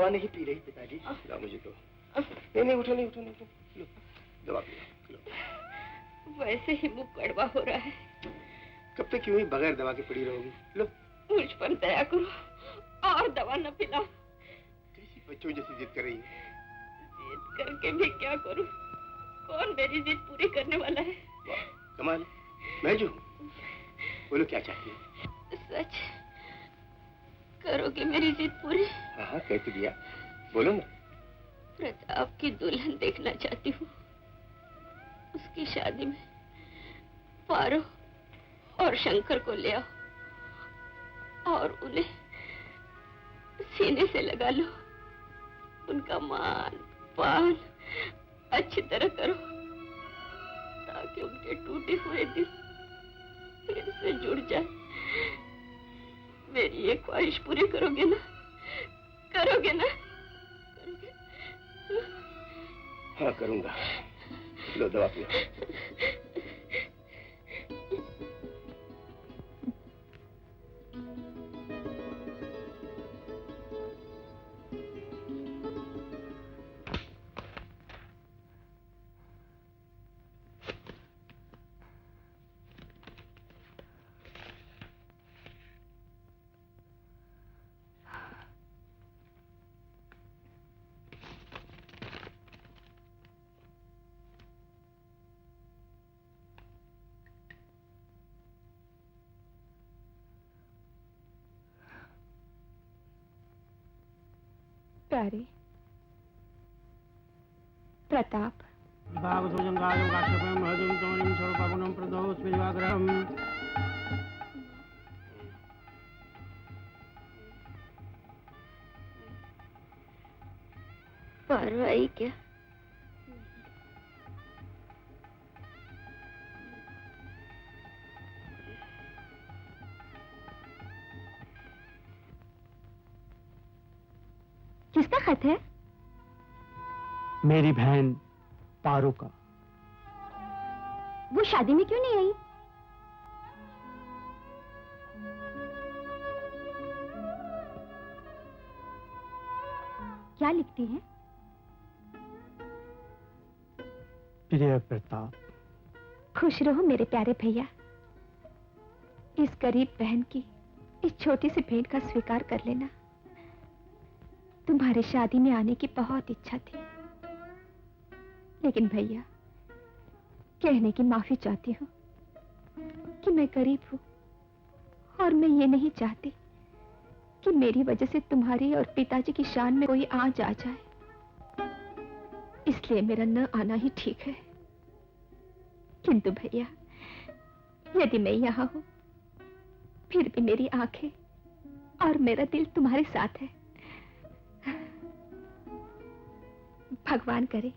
दवा नहीं पी रही पिताजी। ला मुझे तो। नहीं नहीं, उठो नहीं, उठो नहीं, उठो। लो दवा पियो, लो। वैसे ही मुंह कड़वा हो रहा है। कब तक क्यों ही बगैर दवा के पड़ी रहोगी? लो। मुझ पर दया करो और दवा न पिलाओ। कैसी बच्चों जैसी जिद कर रही है? जिद करके भी क्या करूं? कौन मेरी जिद पूरी करने वाला है? कमाल, मैं जो हूं। बोलो क्या चाहती हो? सच करोगे मेरी जिद पूरी? हाँ हाँ, कह तो दिया, बोलो ना। प्रताप की दुल्हन देखना चाहती हूँ। उसकी शादी में पारो और शंकर को ले आओ और उन्हें सीने से लगा लो। उनका मान पान अच्छी तरह करो ताकि उनके टूटे हुए दिल फिर से जुड़ जाए। मेरी ये ख्वाहिश पूरी करोगे ना? करोगे ना? हाँ करूंगा। लो दवा पियो। प्यारे प्रताप, पारो आई क्या? किसका खत है? मेरी बहन पारो का। वो शादी में क्यों नहीं आई? क्या लिखती है? प्रिय प्रताप, खुश रहो मेरे प्यारे भैया। इस गरीब बहन की इस छोटी सी भेंट का स्वीकार कर लेना। तुम्हारे शादी में आने की बहुत इच्छा थी, लेकिन भैया कहने की माफी चाहती हूँ कि मैं गरीब हूँ और मैं ये नहीं चाहती कि मेरी वजह से तुम्हारी और पिताजी की शान में कोई आंच आ जाए। इसलिए मेरा न आना ही ठीक है। किंतु भैया, यदि मैं यहाँ हूँ फिर भी मेरी आंखें और मेरा दिल तुम्हारे साथ है। भगवान करे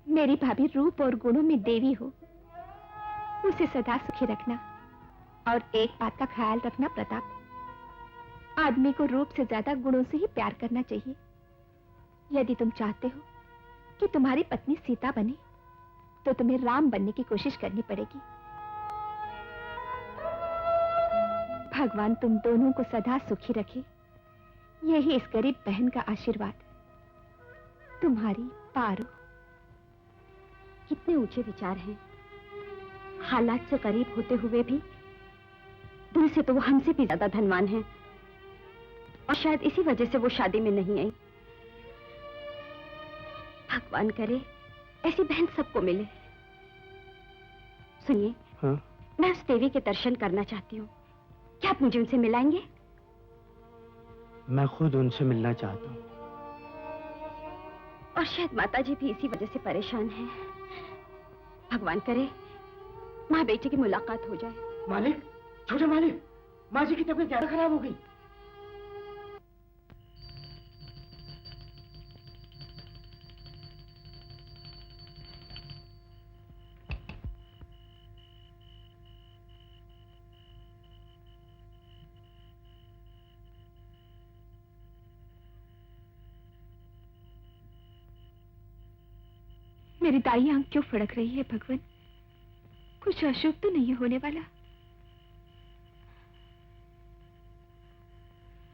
मेरी भाभी रूप और गुणों में देवी हो। उसे सदा सुखी रखना। और एक बात का ख्याल रखना प्रताप, आदमी को रूप से ज्यादा गुणों से ही प्यार करना चाहिए। यदि तुम चाहते हो कि तुम्हारी पत्नी सीता बने तो तुम्हें राम बनने की कोशिश करनी पड़ेगी। भगवान तुम दोनों को सदा सुखी रखे, यही इस गरीब बहन का आशीर्वाद। तुम्हारी पारो। कितने ऊंचे विचार हैं। हालात से करीब होते हुए भी दिल से तो वो हमसे भी ज्यादा धनवान है, और शायद इसी वजह से वो शादी में नहीं आई। भगवान करे ऐसी बहन सबको मिले। सुनिए, हाँ? मैं उस देवी के दर्शन करना चाहती हूँ। क्या आप मुझे उनसे मिलाएंगे? मैं खुद उनसे मिलना चाहता हूँ। और शायद माताजी भी इसी वजह से परेशान हैं। भगवान करे माँ बेटी की मुलाकात हो जाए। मालिक, छोटे मालिक, माँ जी की तबीयत ज्यादा खराब हो गई। मेरी दाई आंख क्यों फड़क रही है भगवान? कुछ अशुभ तो नहीं होने वाला?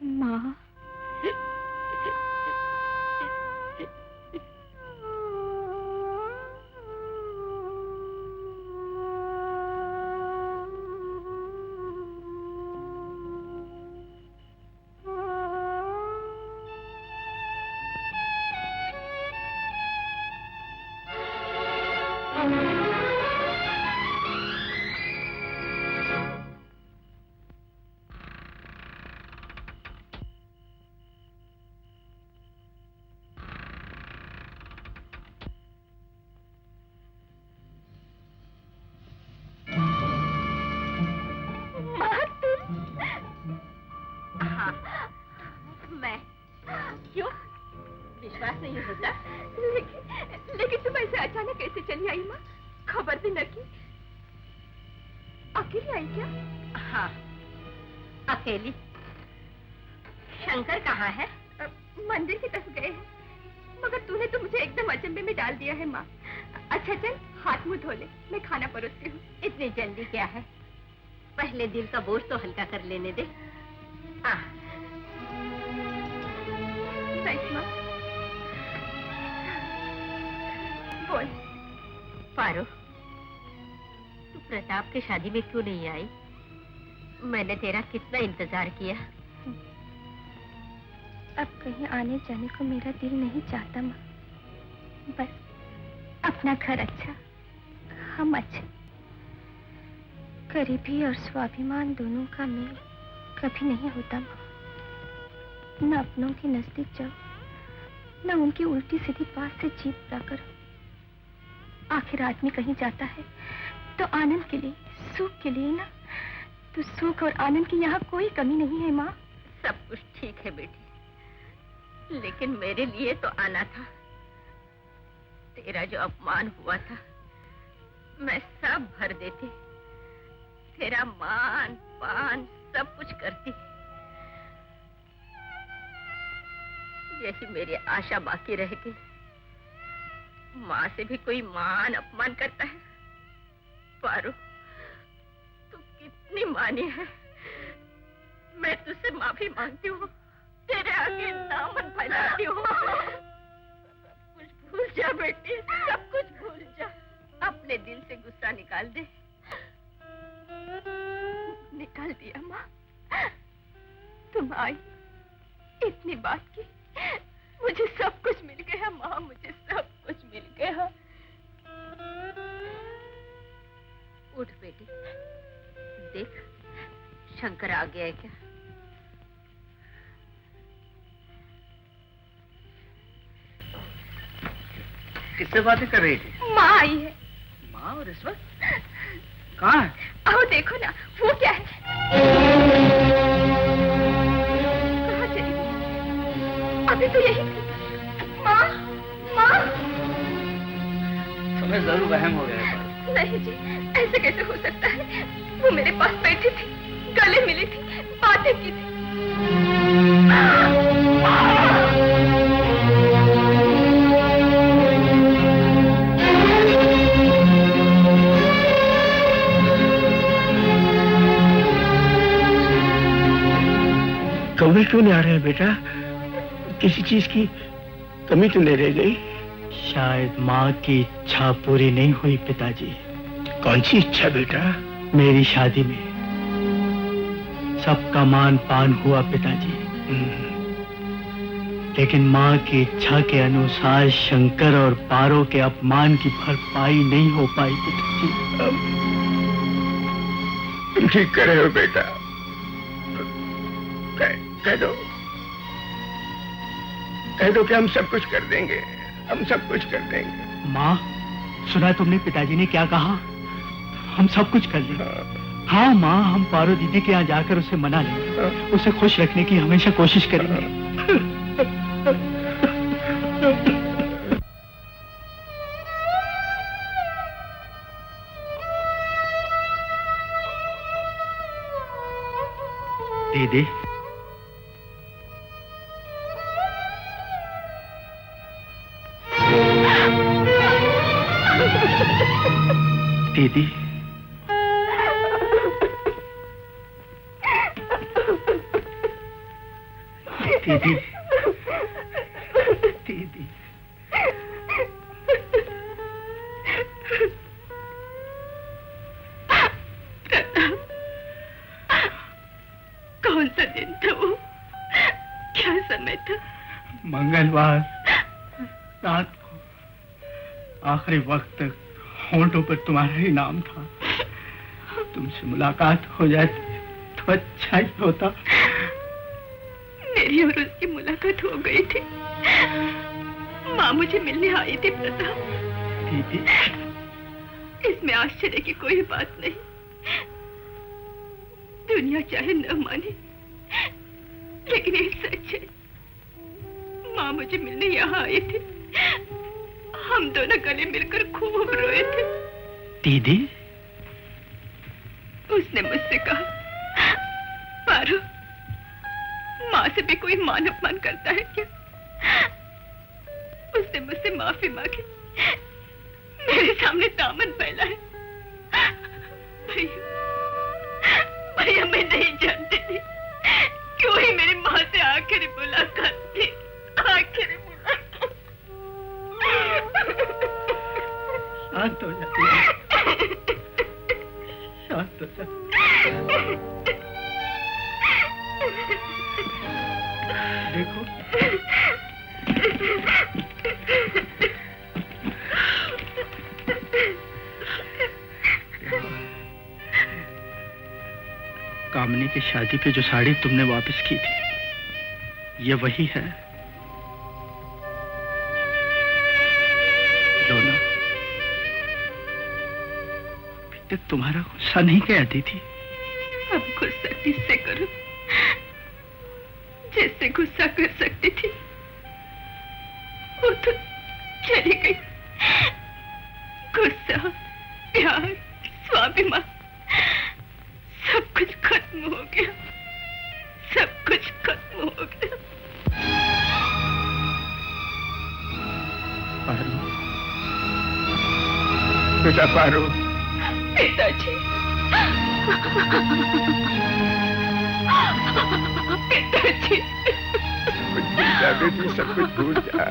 माँ, मैं क्यों विश्वास नहीं होता? लेकिन तुम ऐसे अचानक कैसे चली आई माँ? खबर भी न की। अकेली आई क्या? हाँ, अकेली। शंकर कहाँ है? मंदिर की तरफ गए हैं। मगर तूने तो मुझे एकदम अचंभे में डाल दिया है माँ। अच्छा चल, हाथ मुंह धो ले, मैं खाना परोसती हूँ। इतनी जल्दी क्या है? पहले दिल का बोझ तो हल्का कर लेने दे। बैठ माँ। बोल। पारो, तू प्रताप की शादी में क्यों नहीं आई? मैंने तेरा कितना इंतजार किया। अब कहीं आने जाने को मेरा दिल नहीं चाहता माँ। बस अपना घर अच्छा, हम अच्छे। गरीबी और स्वाभिमान दोनों का मेल कभी नहीं होता माँ। न अपनों के नजदीक जाओ, न उनकी उल्टी सीधी बात से जीत पा करो। आखिर आदमी कहीं जाता है तो आनंद के लिए, सुख के लिए ना। तो सुख और आनंद की यहाँ कोई कमी नहीं है माँ। सब कुछ ठीक है बेटी, लेकिन मेरे लिए तो आना था। तेरा जो अपमान हुआ था, मैं सब भर देती। तेरा मान पान सब कुछ करती। यही मेरी आशा बाकी रह गई। माँ से भी कोई मान अपमान करता है? पारो, तू कितनी मानी है। मैं तुझसे माफी मांगती हूँ, तेरे आगे दामन फैलाती हूँ। सब कुछ भूल जा बेटी, सब कुछ भूल जा। अपने दिल से गुस्सा निकाल दे। निकाल दिया माँ। तुम आई, इतनी बात की, मुझे सब कुछ मिल गया माँ, मुझे सब कुछ मिल गया। उठ बेटी, देख शंकर आ गया है क्या? किससे बातें कर रही थी? माँ आई है। माँ? और इस वक्त कहाँ है? आओ देखो ना, वो क्या है? कहाँ चली गई? अभी तो यही थी। माँ, माँ। तुम्हें जरूर वहम हो गया है। नहीं जी, ऐसे कैसे हो सकता है? वो मेरे पास बैठी थी, गले मिली थी, बातें की थी। कभी क्यों नहीं आ रहे हैं बेटा? किसी चीज की कमी तो नहीं रह गई? शायद माँ की इच्छा पूरी नहीं हुई पिताजी। कौन सी इच्छा बेटा? मेरी शादी में सबका मान पान हुआ पिताजी, लेकिन माँ की इच्छा के अनुसार शंकर और पारो के अपमान की भरपाई नहीं हो पाई पिताजी। तुम ठीक कर रहे हो बेटा। कह दो कि हम सब कुछ कर देंगे, हम सब कुछ कर देंगे। माँ, सुना तुमने पिताजी ने क्या कहा? हम सब कुछ कर लेंगे। हाँ माँ, हम पारो दीदी के यहाँ जाकर उसे मना लेंगे, उसे खुश रखने की हमेशा कोशिश करेंगे। दीदी, दीदी, दीदी, दीदी, कौन सा दिन था वो? क्या समय था? मंगलवार रात को आखिरी वक्त तक होंठों पर तुम्हारा ही नाम था। तुमसे मुलाकात हो जाती तो अच्छा ही होता। मेरी और उसकी मुलाकात हो गई थी। माँ मुझे मिलने आई थी प्रताप। दीदी, इसमें आश्चर्य की कोई बात नहीं। दुनिया चाहे न माने, लेकिन ये सच है। माँ मुझे मिलने यहाँ आई थी। हम दोनों गले मिलकर खूब रोए थे। दीदी, उसने मुझसे कहा, पारो, माँ से भी कोई मान अपमान करता है क्या? उसने मुझसे माफी मांगी। मेरे सामने दामन फैला है। भैया मैं नहीं जानती थी क्यों ही मेरी माँ से आखिरी मुलाकात थी। आखिरी मुलाकात। शांत हो जाती, शांत हो जाती। देखो, कामनी की शादी पे जो साड़ी तुमने वापस की थी, ये वही है। लो ना, अभी तक तुम्हारा गुस्सा नहीं कहती थी। अब गुस्सा किससे करूं? जैसे गुस्सा कर सकती थी वो तो चली गई। गुस्सा, प्यार, स्वाभिमान, सब कुछ खत्म हो गया। सब कुछ खत्म हो गया। पारो, बेटा पारो। पिताजी, पिताजी, कुछ भूल जा बेटी, सब कुछ भूल जा।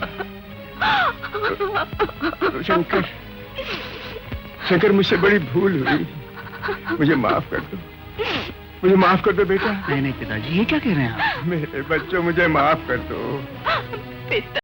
तो शंकर, शंकर मुझसे बड़ी भूल हुई। मुझे माफ कर दो, मुझे माफ कर दो बेटा। नहीं नहीं पिताजी, ये क्या कह रहे हैं आप? मेरे बच्चों, मुझे माफ कर दो। पिता